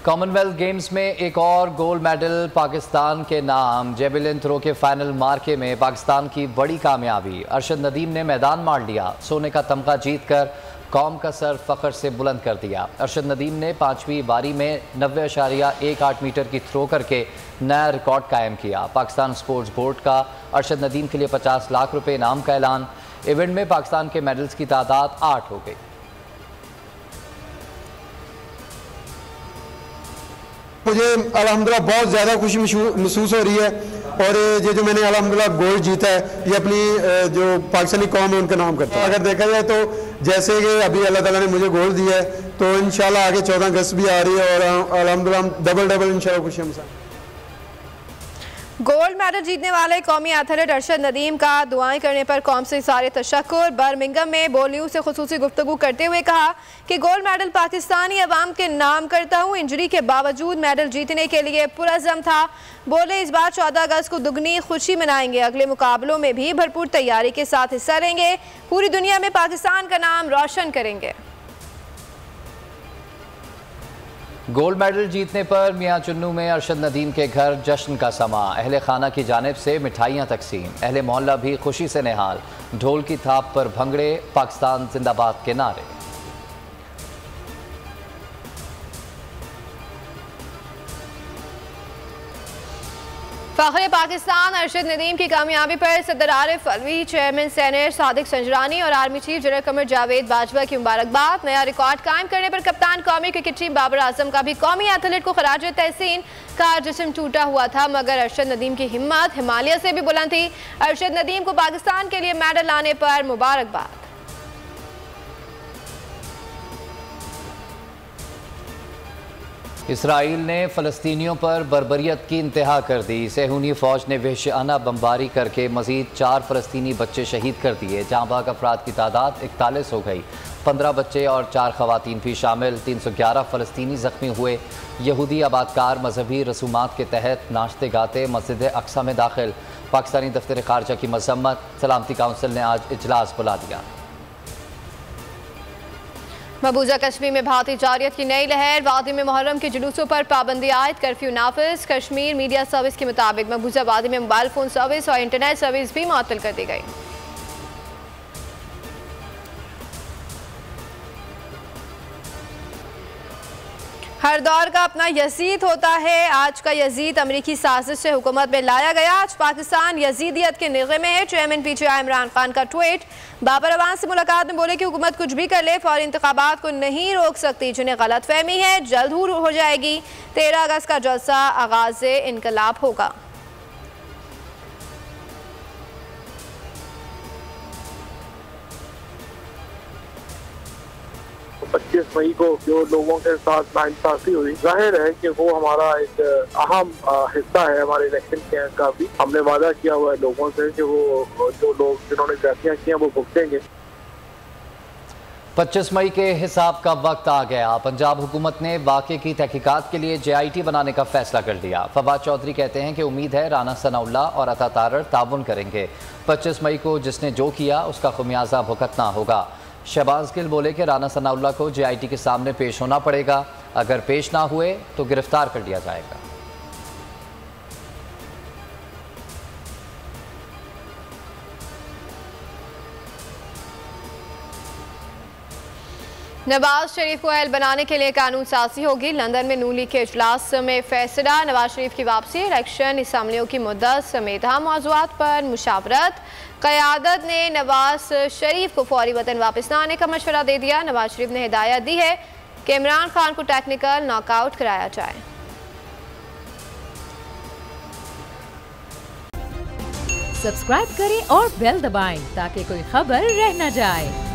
Commonwealth games में एक और गोल्ड मेडल पाकिस्तान के नाम। जेवलिन थ्रो के फाइनल मार्के में पाकिस्तान की बड़ी कामयाबी। अरशद नदीम ने मैदान मार लिया। सोने का तमगा जीतकर कौम का सर फख्र से बुलंद कर दिया। अरशद नदीम ने 5वीं बारी में 90.18 मीटर की थ्रो करके नया रिकॉर्ड कायम किया। पाकिस्तान स्पोर्ट्स बोर्ड का अरशद नदीम के लिए 50 लाख रुपए इनाम का ऐलान। इवेंट में पाकिस्तान के मेडल्स की तादाद 8 हो गई। मुझे अल्हम्दुलिल्लाह बहुत ज़्यादा खुशी महसूस हो रही है और ये जो मैंने अल्हम्दुलिल्लाह गोल्ड जीता है ये अपनी जो पाकिस्तानी कौम है उनका नाम करता है। अगर देखा जाए तो जैसे कि अभी अल्लाह ताला ने मुझे गोल्ड दिया है तो इंशाल्लाह आगे 14 अगस्त भी आ रही है और अल्हम्दुलिल्लाह डबल इंशाल्लाह खुशी हम साथ। गोल्ड मेडल जीतने वाले कौमी एथलीट अरशद नदीम का दुआएं करने पर कौम से सारे तशक्कुर। बर्मिंघम में बोल न्यूज़ से खुसूसी गुफ्तगू करते हुए कहा कि गोल्ड मेडल पाकिस्तानी अवाम के नाम करता हूँ। इंजरी के बावजूद मेडल जीतने के लिए पुरअज़्म था। बोले इस बार 14 अगस्त को दुगनी खुशी मनाएंगे। अगले मुकाबलों में भी भरपूर तैयारी के साथ हिस्सा लेंगे। पूरी दुनिया में पाकिस्तान का नाम रोशन करेंगे। गोल्ड मेडल जीतने पर मियां चुन्नू में अरशद नदीम के घर जश्न का समा। अहले खाना की जानिब से मिठाइयाँ तकसीम। अहले मोहल्ला भी खुशी से निहाल। ढोल की थाप पर भंगड़े, पाकिस्तान जिंदाबाद के नारे। फ़ख्र पाकिस्तान अरशद नदीम की कामयाबी पर सदर आरिफ अलवी, चेयरमैन सेनेट सादिक संजरानी और army chief general Qamar Javed Bajwa की मुबारकबाद। नया रिकॉर्ड कायम करने पर कप्तान कौमी क्रिकेट टीम बाबर आजम का भी कौमी एथलीट को खराज तहसीन। का जिस्म टूटा हुआ था मगर अरशद नदीम की हिम्मत हिमालय से भी बुलंद थी। अरशद नदीम को पाकिस्तान के लिए मेडल लाने पर मुबारकबाद। इसराइल ने फ़लस्तीनियों पर बर्बरियत की इंतहा कर दी। सेहूनी फ़ौज ने वहशाना बमबारी करके मज़ीद 4 फ़लस्तीनी बच्चे शहीद कर दिए। जाँ बाग अफराद की तादाद 41 हो गई। 15 बच्चे और 4 ख़वातीन भी शामिल। 311 फ़लस्तीनी ज़ख्मी हुए। यहूदी आबादकार मजहबी रसूमात के तहत नाश्ते गाते मस्जिद अक्सा में दाखिल। पाकिस्तानी दफ्तर ख़ारजा की मज़म्मत। सलामती काउंसिल ने आज इजलास बुला दिया। मकबूजा कश्मीर में भारतीय जारियत की नई लहर। वादी में मुहर्रम के जुलूसों पर पाबंदी आयद। कर्फ्यू नाफिज। कश्मीर मीडिया सर्विस के मुताबिक मकबूजा वादी में मोबाइल फ़ोन सर्विस और इंटरनेट सर्विस भी मुअत्तल कर दी गई। हर दौर का अपना यजीद होता है। आज का यजीद अमरीकी साजिश से हुकूमत में लाया गया। आज पाकिस्तान यजीदियत के निग़े में है। चेयरमैन PTI इमरान खान का ट्वीट। बाबर अवान से मुलाकात में बोले कि हुकूमत कुछ भी कर ले फौरी इंतखाबात को नहीं रोक सकती। जिन्हें गलत फहमी है जल्द हो जाएगी। 13 अगस्त का जलसा आगाज़ इनकलाब होगा। तो 25 मई को जो लोगों के साथ नाइंसाफी हुई, जाहिर है कि वो हमारा एक अहम हिस्सा है हमारे इलेक्शन के का भी। हमने वादा किया हुआ है लोगों से कि वो जो लोग जिन्होंने ज्यादतियां की हैं वो भुगतेंगे। 25 मई के हिसाब का वक्त आ गया। पंजाब हुकूमत ने वाक़े की तहकीकात के लिए JIT बनाने का फैसला कर लिया। फवाद चौधरी कहते हैं कि उम्मीद है राना सनाउल्लाह और अता तारड़ ताउन करेंगे। 25 मई को जिसने जो किया उसका खुमियाजा भुगतना होगा। शहबाज गिल बोले कि राना सनाउल्लाह को JIT के सामने पेश होना पड़ेगा। अगर पेश ना हुए तो गिरफ्तार कर लिया जाएगा। नवाज शरीफ को अहल बनाने के लिए कानून साजी होगी। लंदन में नून लीग के इजलास में फैसला। नवाज शरीफ की वापसी, इलेक्शन, असम्बलियों की मुद्दत समेत अहम मौज़ूआत पर मुशावरत। क़यादत ने नवाज शरीफ को फौरी वतन वापस न आने का मशवरा दे दिया। नवाज शरीफ ने हिदायत दी है कि इमरान खान को टेक्निकल नॉकआउट कराया जाए। सब्सक्राइब करें और बेल दबाएं ताकि कोई खबर रह न जाए।